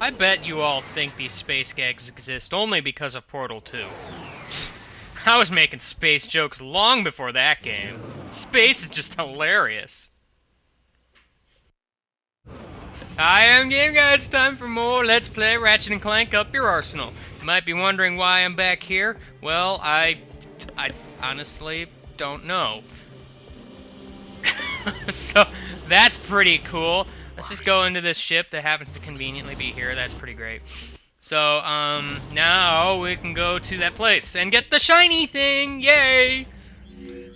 I bet you all think these space gags exist only because of Portal 2. I was making space jokes long before that game. Space is just hilarious. I am Game Guy. It's time for more Let's Play Ratchet and Clank Up Your Arsenal. You might be wondering why I'm back here. Well, I honestly don't know. So, that's pretty cool. Let's just go into this ship that happens to conveniently be here. That's pretty great. So, now we can go to that place and get the shiny thing! Yay!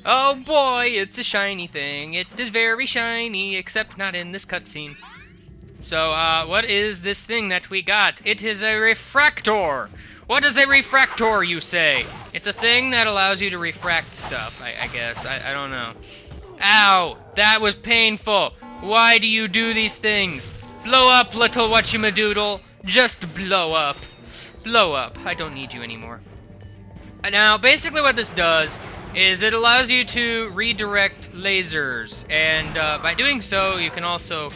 Oh boy, it's a shiny thing. It is very shiny, except not in this cutscene. So, what is this thing that we got? It is a refractor! What is a refractor, you say? It's a thing that allows you to refract stuff, I guess. I don't know. Ow! That was painful! Why do you do these things? Blow up, little whatchamadoodle! Just blow up. Blow up. I don't need you anymore. Now, basically what this does is it allows you to redirect lasers, and by doing so, you can also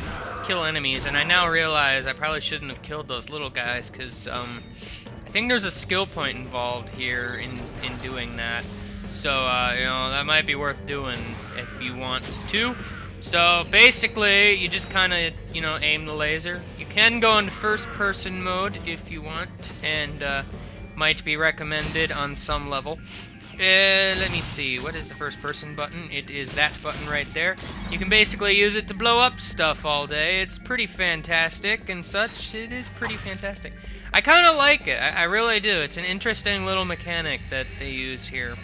kill enemies, and I now realize I probably shouldn't have killed those little guys, because I think there's a skill point involved here in doing that. So, you know, that might be worth doing if you want to. So, basically, you just kind of, you know, aim the laser. You can go into first-person mode if you want, and might be recommended on some level. Let me see, what is the first-person button? It is that button right there. You can basically use it to blow up stuff all day. It's pretty fantastic and such. It is pretty fantastic. I kind of like it. I really do. It's an interesting little mechanic that they use here.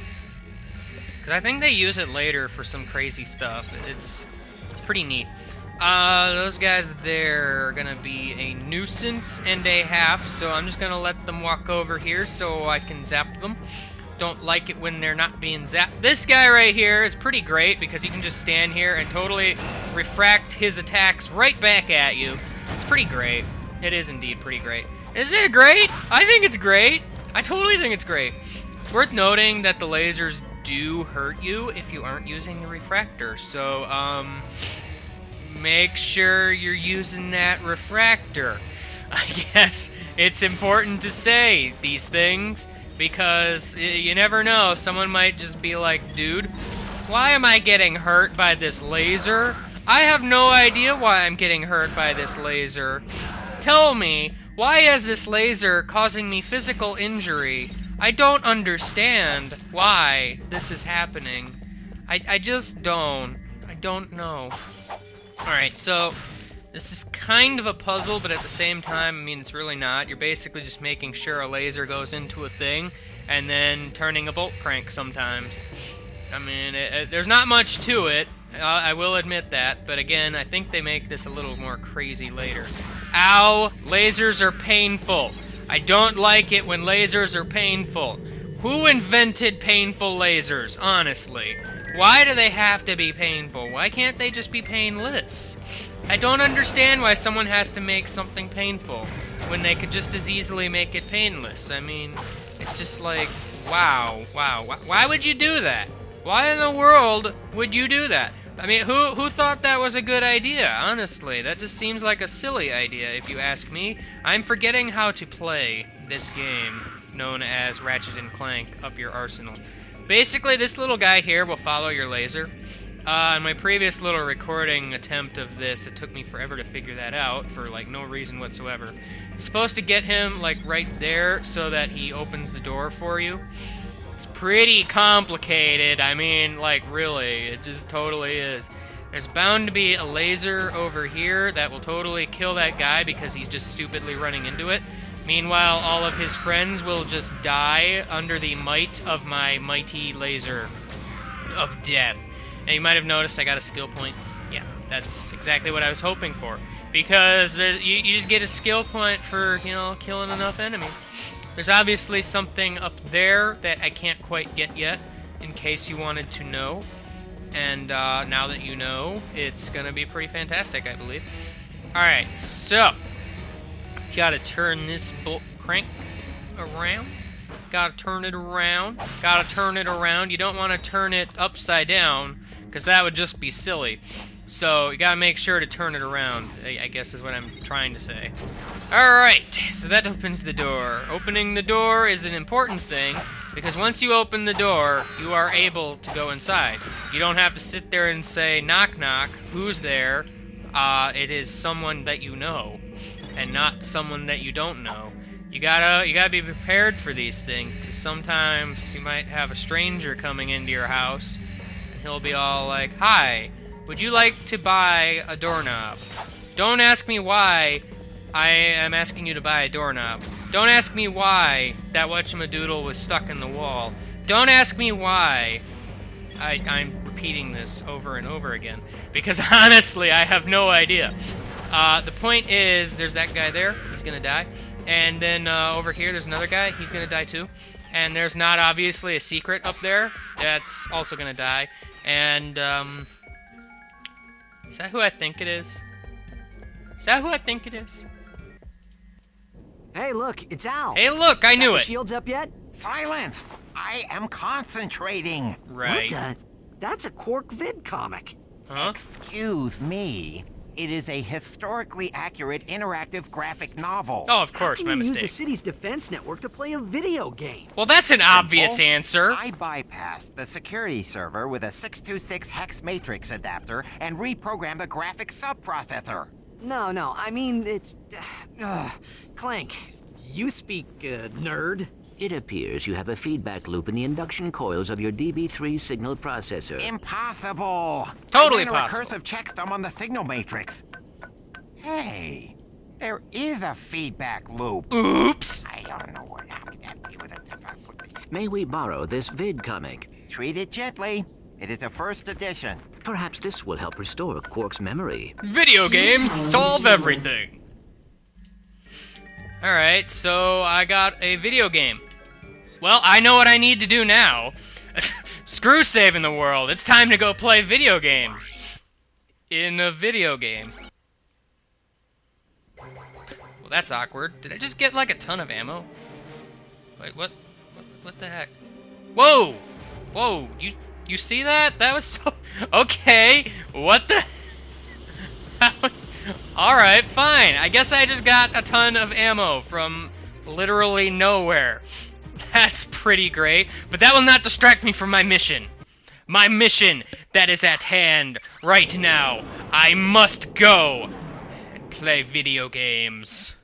Because I think they use it later for some crazy stuff. It's pretty neat. Those guys there are gonna be a nuisance and a half, so I'm just gonna let them walk over here so I can zap them. Don't like it when they're not being zapped. This guy right here is pretty great because you can just stand here and totally refract his attacks right back at you. It's pretty great. It is indeed pretty great. Isn't it great? I think it's great. I totally think it's great. It's worth noting that the lasers do hurt you if you aren't using the refractor, so make sure you're using that refractor. I guess it's important to say these things because you never know, someone might just be like, dude, why am I getting hurt by this laser? I have no idea why I'm getting hurt by this laser. Tell me, why is this laser causing me physical injury? I don't understand why this is happening. I just don't. I don't know. Alright, so this is kind of a puzzle, but at the same time, I mean, it's really not. You're basically just making sure a laser goes into a thing and then turning a bolt crank sometimes. I mean, there's not much to it. I will admit that, but again, I think they make this a little more crazy later. Ow! Lasers are painful. I don't like it when lasers are painful. Who invented painful lasers, honestly? Why do they have to be painful? Why can't they just be painless? I don't understand why someone has to make something painful when they could just as easily make it painless. I mean, it's just like, wow. Why would you do that? Why in the world would you do that? I mean, who thought that was a good idea, honestly? That just seems like a silly idea, if you ask me. I'm forgetting how to play this game, known as Ratchet and Clank Up Your Arsenal. Basically, this little guy here will follow your laser. In my previous little recording attempt of this, it took me forever to figure that out, for, like, no reason whatsoever. You're supposed to get him, like, right there, so that he opens the door for you. It's pretty complicated. I mean, like, really, it just totally is. There's bound to be a laser over here that will totally kill that guy because he's just stupidly running into it. Meanwhile, all of his friends will just die under the might of my mighty laser of death. And you might have noticed I got a skill point. Yeah, that's exactly what I was hoping for. Because you just get a skill point for, you know, killing enough enemies. There's obviously something up there that I can't quite get yet, in case you wanted to know. And now that you know, it's going to be pretty fantastic, I believe. Alright, so gotta turn this bolt crank around. Gotta turn it around. Gotta turn it around. You don't want to turn it upside down, because that would just be silly. So you gotta make sure to turn it around, I guess is what I'm trying to say. Alright, so that opens the door. Opening the door is an important thing, because once you open the door, you are able to go inside. You don't have to sit there and say, knock knock, who's there? It is someone that you know, and not someone that you don't know. You gotta be prepared for these things, because sometimes you might have a stranger coming into your house, and he'll be all like, hi, would you like to buy a doorknob? Don't ask me why I am asking you to buy a doorknob. Don't ask me why that whatchamadoodle was stuck in the wall. Don't ask me why I'm repeating this over and over again, because honestly, I have no idea. The point is, there's that guy there, he's gonna die. And then over here, there's another guy, he's gonna die too. And there's not obviously a secret up there, that's also gonna die. And, is that who I think it is? Is that who I think it is? Hey, look, it's Al. Hey, look, I knew Got the it. shields up yet? Silence! I am concentrating. Right. What the? That's a Quark vid comic. Huh? Excuse me. It is a historically accurate interactive graphic novel. Oh, of course, How my can you use the mistake. city's defense network to play a video game? Well, that's an obvious Simple. answer. I bypassed the security server with a 626 hex matrix adapter and reprogrammed the graphic subprocessor. No, I mean, it's... Clank, you speak, nerd. It appears you have a feedback loop in the induction coils of your DB3 signal processor. Impossible! Totally I ran possible. a recursive checksum on the signal matrix. Hey, there is a feedback loop. Oops. I don't know what happened with it. May we borrow this vid comic? Treat it gently. It is a first edition. Perhaps this will help restore Quark's memory. Video games solve everything. Alright, so I got a video game. Well, I know what I need to do now. Screw saving the world. It's time to go play video games. In a video game. Well, that's awkward. Did I just get, like, a ton of ammo? Wait, what? What the heck? Whoa! Whoa, you see that? That was so... Okay, what the... Alright, fine. I guess I just got a ton of ammo from literally nowhere. That's pretty great, but that will not distract me from my mission. My mission that is at hand right now. I must go and play video games.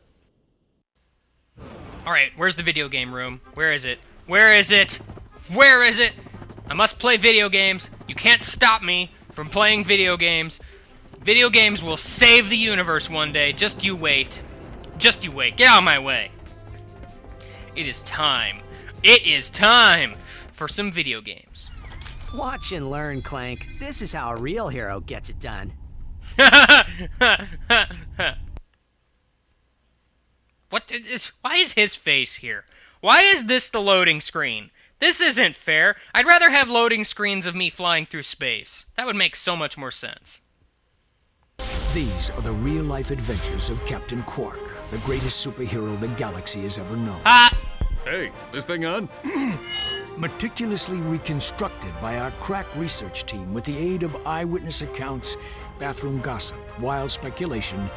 Alright, where's the video game room? Where is it? Where is it? Where is it? I must play video games. You can't stop me from playing video games. Video games will save the universe one day. Just you wait. Just you wait. Get out of my way. It is time. It is time for some video games. Watch and learn, Clank. This is how a real hero gets it done. Why is his face here? Why is this the loading screen? This isn't fair. I'd rather have loading screens of me flying through space. That would make so much more sense. These are the real-life adventures of Captain Quark, the greatest superhero the galaxy has ever known. Ah! Hey, this thing on? Meticulously reconstructed by our crack research team with the aid of eyewitness accounts, bathroom gossip, wild speculation,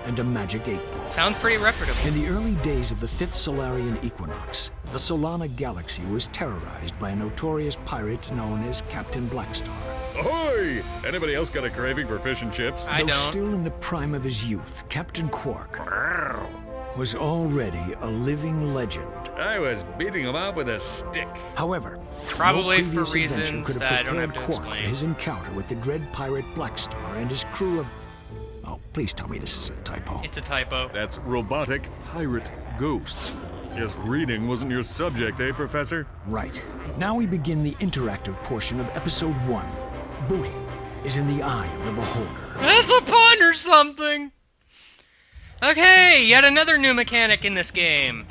and a magic 8-ball. Sounds pretty reputable. In the early days of the 5th Solarian equinox, the Solana galaxy was terrorized by a notorious pirate known as Captain Blackstar. Ahoy! Anybody else got a craving for fish and chips? I Though don't. still in the prime of his youth, Captain Quark was already a living legend. I was beating him up with a stick. However, Probably no for previous adventure reasons could that I don't have prepared to Quark explain. for his encounter with the dread pirate Blackstar and his crew of... Oh, please tell me this is a typo. It's a typo. That's robotic pirate ghosts. Guess reading wasn't your subject, eh, Professor? Right. Now we begin the interactive portion of Episode 1. Booty is in the eye of the beholder. That's a pun or something! Okay, yet another new mechanic in this game.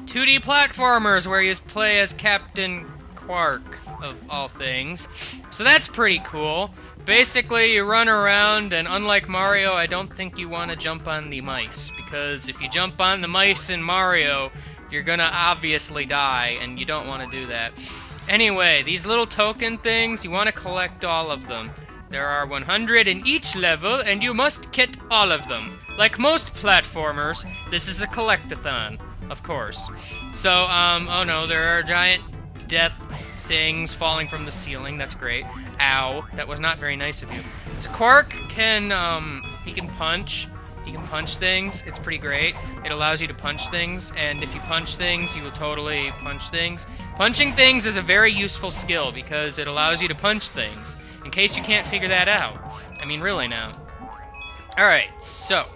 2D platformers where you play as Captain Quark, of all things. So that's pretty cool. Basically, you run around, and unlike Mario, I don't think you want to jump on the mice, because if you jump on the mice in Mario, you're gonna obviously die, and you don't want to do that. Anyway, these little token things, you want to collect all of them. There are 100 in each level, and you must get all of them. Like most platformers, this is a collectathon, of course. So, oh no, there are giant death things falling from the ceiling. That's great. Ow, that was not very nice of you. So Quark can, he can punch. He can punch things. It's pretty great. It allows you to punch things, and if you punch things, you will totally punch things. Punching things is a very useful skill because it allows you to punch things, in case you can't figure that out. I mean, really now. Alright, so,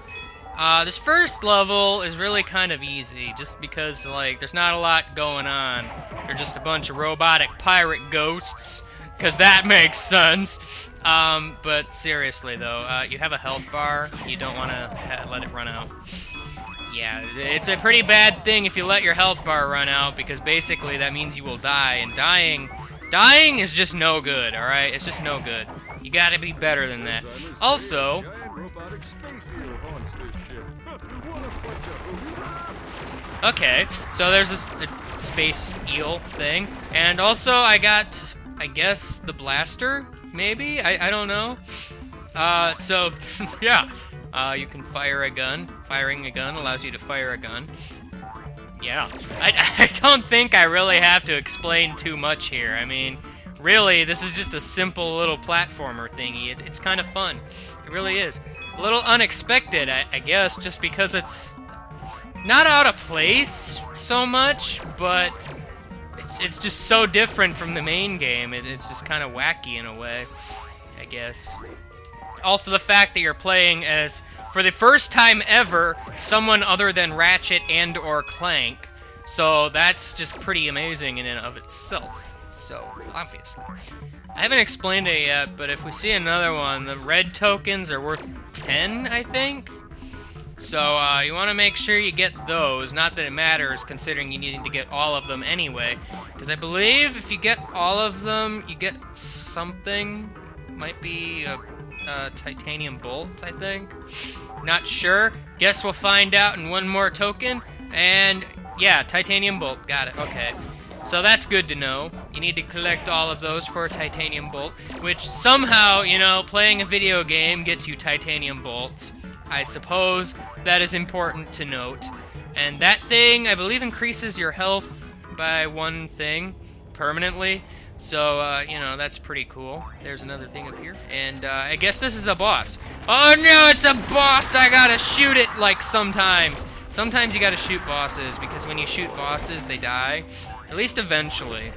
this first level is really kind of easy, just because, like, there's not a lot going on. They're just a bunch of robotic pirate ghosts, because that makes sense. But seriously, though, you have a health bar. You don't want to let it run out. Yeah, it's a pretty bad thing if you let your health bar run out, because basically that means you will die, and dying is just no good, alright? It's just no good. You gotta be better than that. Also, okay, so there's this space eel thing, and also I got, I guess, the blaster, maybe? I don't know. So, yeah, you can fire a gun. Firing a gun allows you to fire a gun. Yeah, I don't think I really have to explain too much here. I mean, really, this is just a simple little platformer thingy. It's kind of fun. It really is. A little unexpected, I guess, just because it's not out of place so much, but it's just so different from the main game. It's just kind of wacky in a way, I guess. Also, the fact that you're playing as, for the first time ever, someone other than Ratchet and or Clank. So that's just pretty amazing in and of itself. So, obviously. I haven't explained it yet, but if we see another one, the red tokens are worth 10, I think? So, you want to make sure you get those. Not that it matters, considering you need to get all of them anyway. Because I believe if you get all of them, you get something. Might be a titanium bolt, I think. Not sure. Guess we'll find out in one more token. And, yeah, titanium bolt. Got it. Okay. So that's good to know. You need to collect all of those for a titanium bolt, which somehow, you know, playing a video game gets you titanium bolts. I suppose that is important to note. And that thing, I believe, increases your health by one thing permanently. So, you know, that's pretty cool. There's another thing up here. And, I guess this is a boss. Oh, no, it's a boss! I gotta shoot it, like, sometimes. Sometimes you gotta shoot bosses, because when you shoot bosses, they die. At least eventually.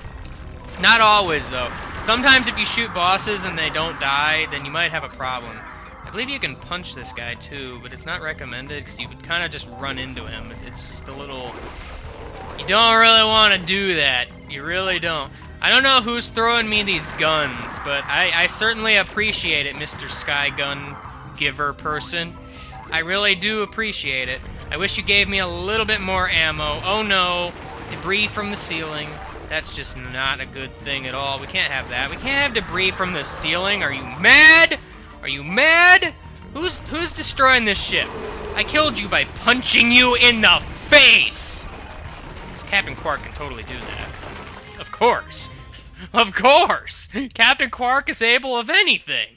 Not always, though. Sometimes if you shoot bosses and they don't die, then you might have a problem. I believe you can punch this guy, too, but it's not recommended, because you would kind of just run into him. It's just a little... You don't really want to do that. You really don't. I don't know who's throwing me these guns, but I certainly appreciate it, Mr. Sky Gun Giver person. I really do appreciate it. I wish you gave me a little bit more ammo. Oh no, debris from the ceiling. That's just not a good thing at all. We can't have that. We can't have debris from the ceiling. Are you mad? Are you mad? Who's destroying this ship? I killed you by punching you in the face! Because Captain Quark can totally do that. Of course. Of course! Captain Quark is able of anything!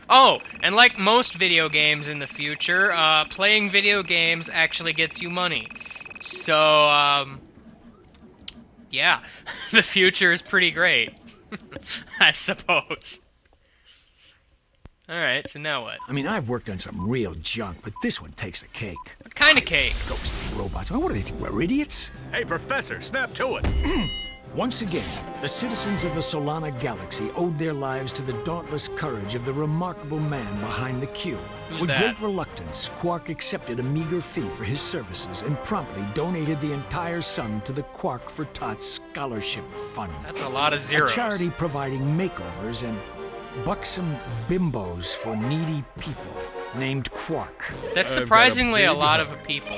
Oh, and like most video games in the future, playing video games actually gets you money. So, yeah. The future is pretty great. I suppose. Alright, so now what? I mean, I've worked on some real junk, but this one takes the cake. What kind of cake? Ghost robots. I mean, what do they think? We're idiots? Hey, Professor, snap to it. Once again, the citizens of the Solana Galaxy owed their lives to the dauntless courage of the remarkable man behind the Q. Who's With that? great reluctance, Quark accepted a meager fee for his services and promptly donated the entire sum to the Quark for Tots Scholarship Fund. That's a lot of A zeros. charity providing makeovers and buxom bimbos for needy people named Quark. That's I've got a surprisingly a big lot heart. of people.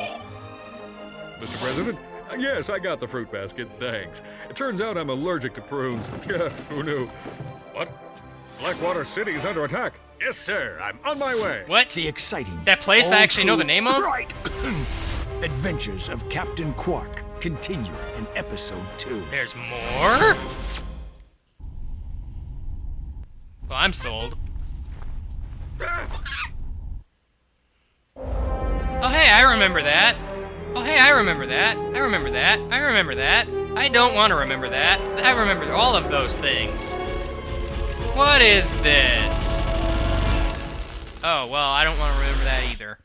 Mr. President? Yes, I got the fruit basket, thanks. It turns out I'm allergic to prunes. Yeah, who knew? What? Blackwater City is under attack. Yes, sir, I'm on my way. What? The exciting... That place I all actually know the true- name of? Right! Adventures of Captain Quark continue in Episode 2. There's more? Well, I'm sold. Oh, hey, I remember that. Oh, hey, I remember that. I remember that. I remember that. I don't want to remember that. I remember all of those things. What is this? Oh, well, I don't want to remember that either.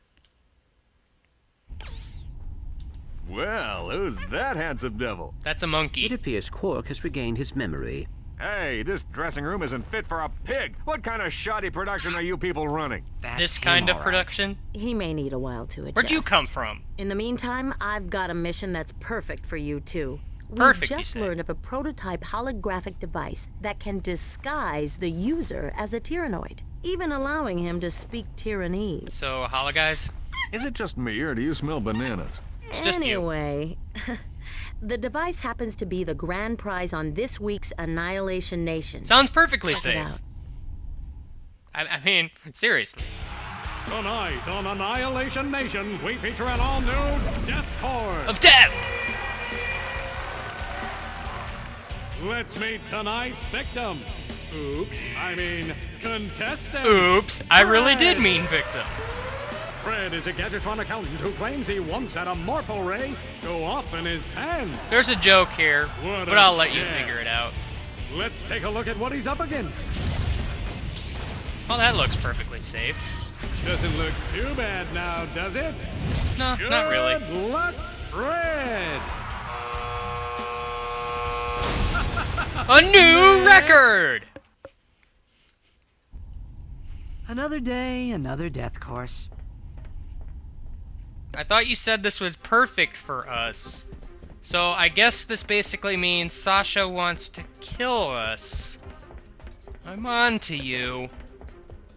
Well, who's that handsome devil? That's a monkey. It appears Quark has regained his memory. Hey, this dressing room isn't fit for a pig. What kind of shoddy production are you people running? That's This him, kind of all right. production? He may need a while to adjust. Where'd you come from? In the meantime, I've got a mission that's perfect for you two. Perfect, you We just say? learned of a prototype holographic device that can disguise the user as a Tyrannoid, even allowing him to speak Tyrannese. So, holla guys? Is it just me, or do you smell bananas? It's just you. Anyway, the device happens to be the grand prize on this week's Annihilation Nation. Sounds perfectly Check it safe. out. I mean, seriously. Tonight on Annihilation Nation, we feature an all-new Death Course. Of death! Let's meet tonight's victim. Oops, I mean contestant. Oops, I really did mean victim. Fred is a Gadgetron accountant who claims he once had a Morpho Ray go off in his pants. There's a joke here, What but a I'll let you sham. figure it out. Let's take a look at what he's up against. Well, that looks perfectly safe. Doesn't look too bad now, does it? No, not really. Good luck, Fred. A new record! Another day, another death course. I thought you said this was perfect for us. So I guess this basically means Sasha wants to kill us. I'm on to you.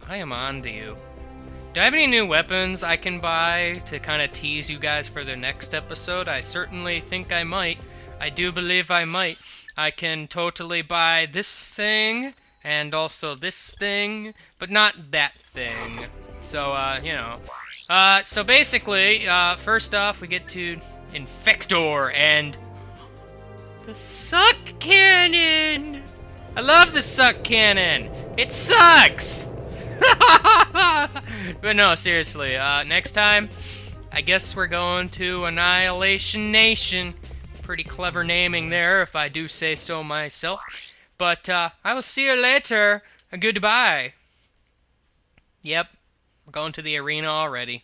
I am on to you. Do I have any new weapons I can buy to kind of tease you guys for the next episode? I certainly think I might. I do believe I might. I can totally buy this thing and also this thing, but not that thing. So, you know. So basically, first off, we get to Infector and the suck cannon. I love the suck cannon. It sucks. But no, seriously, next time, I guess we're going to Annihilation Nation. Pretty clever naming there, if I do say so myself. But, I will see you later. Goodbye. Yep, we're going to the arena already.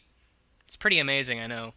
It's pretty amazing, I know.